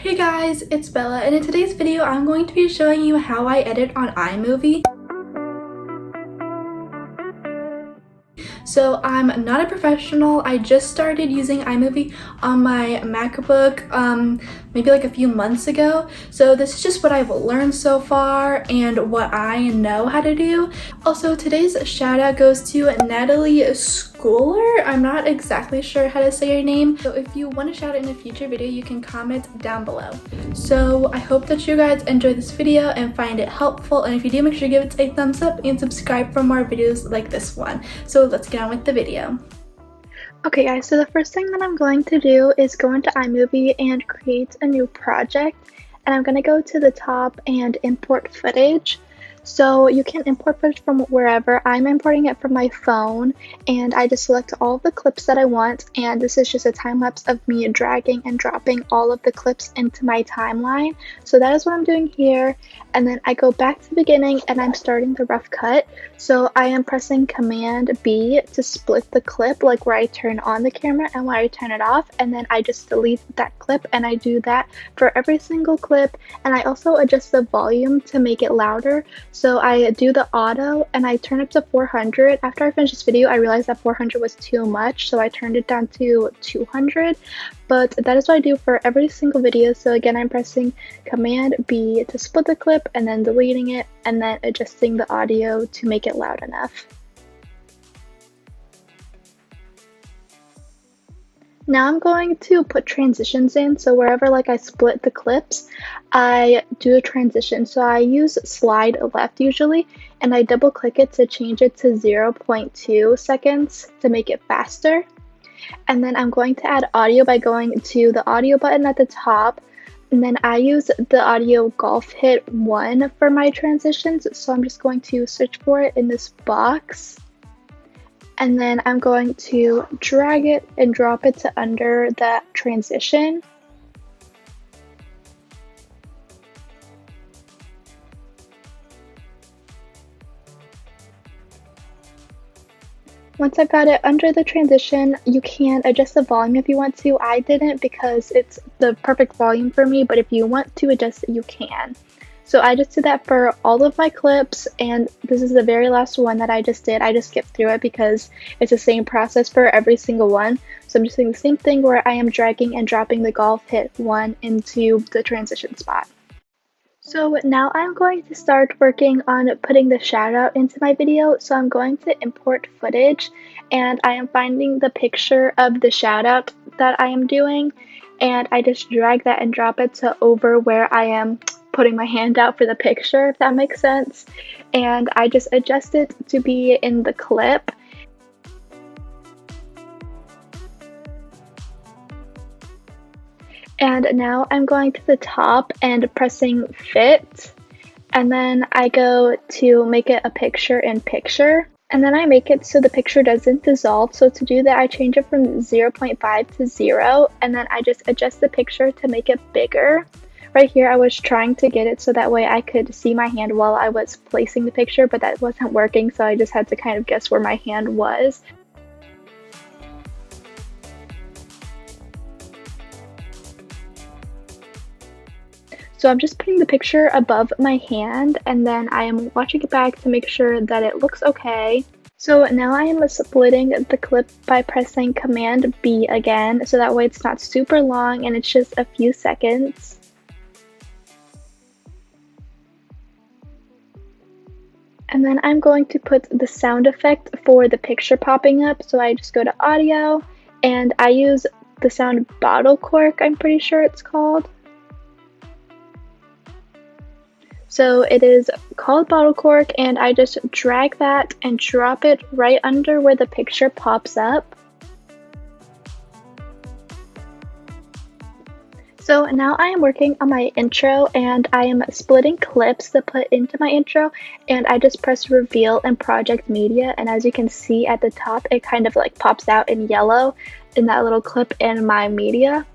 Hey guys, it's Bella, and in today's video I'm going to be showing you how I edit on iMovie. So I'm not a professional. I just started using iMovie on my MacBook maybe like a few months ago. So this is just what I've learned so far and what I know how to do. Also, today's shout out goes to Natalie Schooler. I'm not exactly sure how to say your name. So if you want to shout it in a future video, you can comment down below. So I hope that you guys enjoy this video and find it helpful. And if you do, make sure to give it a thumbs up and subscribe for more videos like this one. So let's get on with the video. Okay guys, so the first thing that I'm going to do is go into iMovie and create a new project, and I'm going to go to the top and import footage. So you can import footage from wherever. I'm importing it from my phone, and I just select all of the clips that I want, and this is just a time lapse of me dragging and dropping all of the clips into my timeline. So that is what I'm doing here, and then I go back to the beginning and I'm starting the rough cut. So I am pressing Command B to split the clip, like where I turn on the camera and where I turn it off, and then I just delete that clip, and I do that for every single clip. And I also adjust the volume to make it louder. So I do the auto and I turn it to 400. After I finished this video, I realized that 400 was too much, so I turned it down to 200. But that is what I do for every single video. So again, I'm pressing Command B to split the clip and then deleting it and then adjusting the audio to make it loud enough. Now I'm going to put transitions in, so wherever like I split the clips, I do a transition. So I use slide left usually, and I double click it to change it to 0.2 seconds to make it faster. And then I'm going to add audio by going to the audio button at the top, and then I use the audio golf hit 1 for my transitions. So I'm just going to search for it in this box. And then I'm going to drag it and drop it to under that transition. Once I've got it under the transition, you can adjust the volume if you want to. I didn't because it's the perfect volume for me, but if you want to adjust it, you can. So I just did that for all of my clips, and this is the very last one that I just did. I just skipped through it because it's the same process for every single one. So I'm just doing the same thing where I am dragging and dropping the golf hit 1 into the transition spot. So now I'm going to start working on putting the shout out into my video. So I'm going to import footage, and I am finding the picture of the shout out that I am doing, and I just drag that and drop it to over where I am putting my hand out for the picture, if that makes sense. And I just adjust it to be in the clip. And now I'm going to the top and pressing fit, and then I go to make it a picture in picture, and then I make it so the picture doesn't dissolve. So to do that, I change it from 0.5 to 0, and then I just adjust the picture to make it bigger. Right here, I was trying to get it so that way I could see my hand while I was placing the picture, but that wasn't working, so I just had to kind of guess where my hand was. So I'm just putting the picture above my hand, and then I am watching it back to make sure that it looks okay. So now I am splitting the clip by pressing Command B again, so that way it's not super long and it's just a few seconds. And then I'm going to put the sound effect for the picture popping up. So I just go to audio, and I use the sound bottle cork, I'm pretty sure it's called. So it is called bottle cork, and I just drag that and drop it right under where the picture pops up. So now I am working on my intro, and I am splitting clips to put into my intro, and I just press reveal and project media, and as you can see at the top, it kind of like pops out in yellow in that little clip in my media.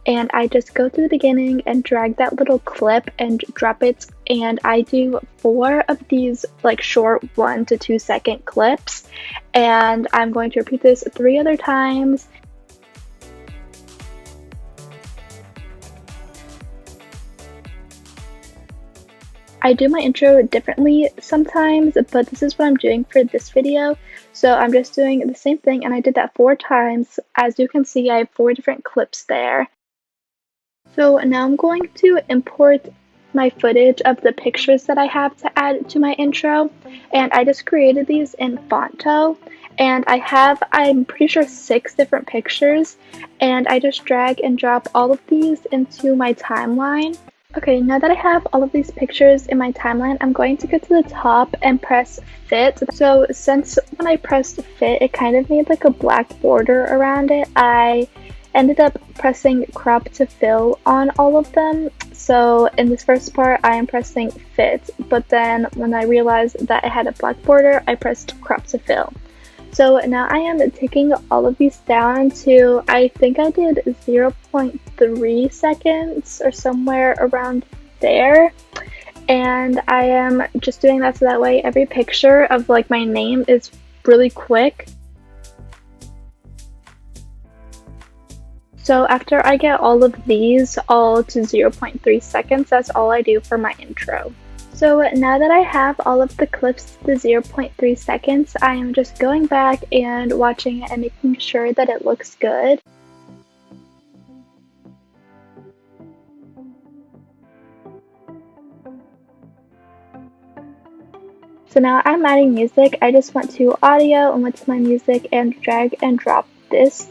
And I just go to the beginning and drag that little clip and drop it, and I do 4 of these like short 1 to 2 second clips, and I'm going to repeat this 3 other times. I do my intro differently sometimes, but this is what I'm doing for this video. So I'm just doing the same thing, and I did that 4 times. As you can see, I have 4 different clips there. So now I'm going to import my footage of the pictures that I have to add to my intro, and I just created these in Fonto, and I have, I'm pretty sure, 6 different pictures, and I just drag and drop all of these into my timeline. Okay, now that I have all of these pictures in my timeline, I'm going to go to the top and press fit. So since when I pressed fit, it kind of made like a black border around it, I ended up pressing crop to fill on all of them. So in this first part, I am pressing fit, but then when I realized that it had a black border, I pressed crop to fill. So now I am taking all of these down to, I think I did 0.3 seconds or somewhere around there. And I am just doing that so that way every picture of like my name is really quick. So after I get all of these all to 0.3 seconds, that's all I do for my intro. So now that I have all of the clips to 0.3 seconds, I am just going back and watching it and making sure that it looks good. So now I'm adding music. I just went to audio and went to my music and drag and drop this.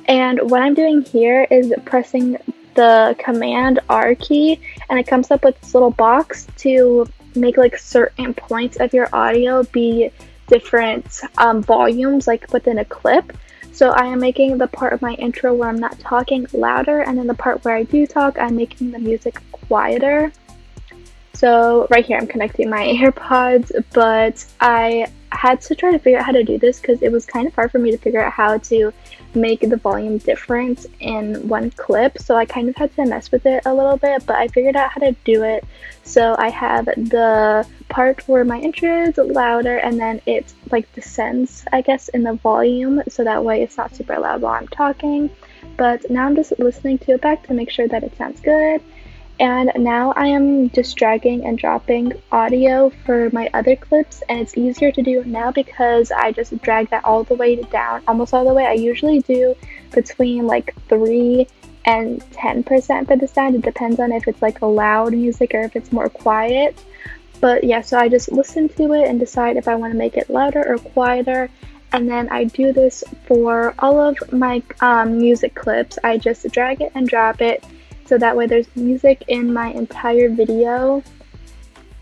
And what I'm doing here is pressing the Command R key, and it comes up with this little box to make like certain points of your audio be different volumes like within a clip. So I am making the part of my intro where I'm not talking louder, and then the part where I do talk, I'm making the music quieter. So right here I'm connecting my AirPods, but I had to try to figure out how to do this because it was kind of hard for me to figure out how to make the volume different in one clip. So I kind of had to mess with it a little bit, but I figured out how to do it. So I have the part where my intro is louder and then it like descends, I guess, in the volume, so that way it's not super loud while I'm talking. But now I'm just listening to it back to make sure that it sounds good. And now I am just dragging and dropping audio for my other clips, and it's easier to do now because I just drag that all the way down, almost all the way. I usually do between like 3 and 10% for the sound. It depends on if it's like a loud music or if it's more quiet. But yeah, so I just listen to it and decide if I want to make it louder or quieter. And then I do this for all of my music clips. I just drag it and drop it, so that way there's music in my entire video.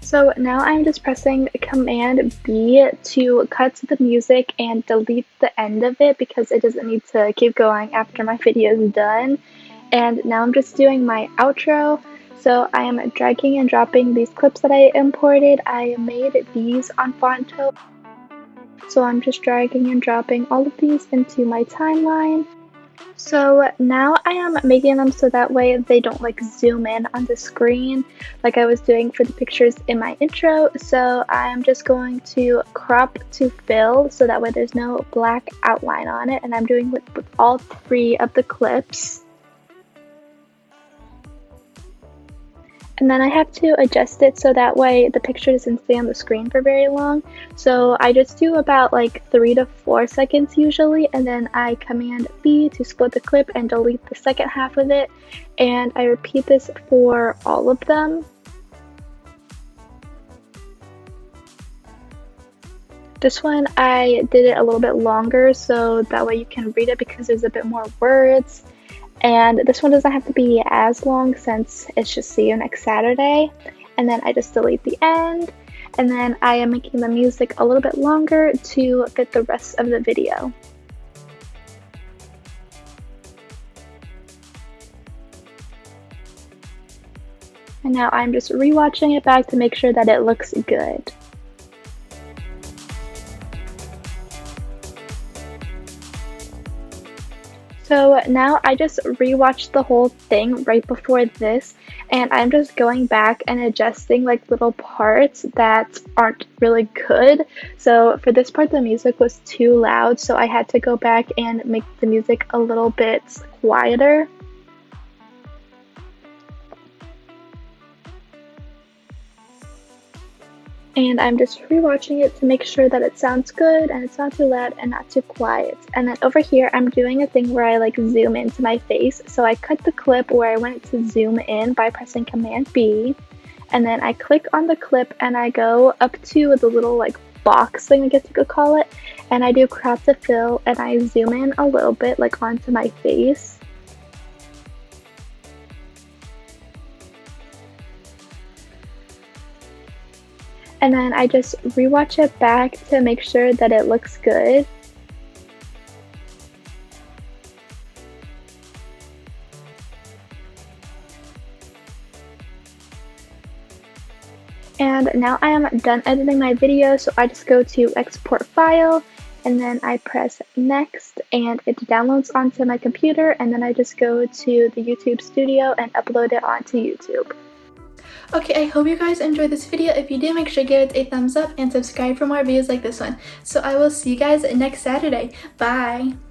So now I'm just pressing Command B to cut to the music and delete the end of it because it doesn't need to keep going after my video is done. And now I'm just doing my outro. So I am dragging and dropping these clips that I imported. I made these on Fonto. So I'm just dragging and dropping all of these into my timeline. So now I am making them so that way they don't like zoom in on the screen like I was doing for the pictures in my intro. So I'm just going to crop to fill so that way there's no black outline on it, and I'm doing it with all 3 of the clips. And then I have to adjust it so that way the picture doesn't stay on the screen for very long. So I just do about like 3 to 4 seconds usually, and then I Command B to split the clip and delete the second half of it. And I repeat this for all of them. This one I did it a little bit longer so that way you can read it because there's a bit more words. And this one doesn't have to be as long since it's just see you next Saturday. And then I just delete the end. And then I am making the music a little bit longer to fit the rest of the video. And now I'm just rewatching it back to make sure that it looks good. So now I just rewatched the whole thing right before this, and I'm just going back and adjusting like little parts that aren't really good. So for this part the music was too loud, so I had to go back and make the music a little bit quieter. And I'm just rewatching it to make sure that it sounds good and it's not too loud and not too quiet. And then over here, I'm doing a thing where I like zoom into my face. So I cut the clip where I went to zoom in by pressing Command B. And then I click on the clip and I go up to the little like box thing, I guess you could call it. And I do crop to fill and I zoom in a little bit like onto my face. And then I just rewatch it back to make sure that it looks good. And now I am done editing my video, so I just go to export file and then I press next and it downloads onto my computer, and then I just go to the YouTube studio and upload it onto YouTube. Okay, I hope you guys enjoyed this video. If you did, make sure to give it a thumbs up and subscribe for more videos like this one. So I will see you guys next Saturday. Bye!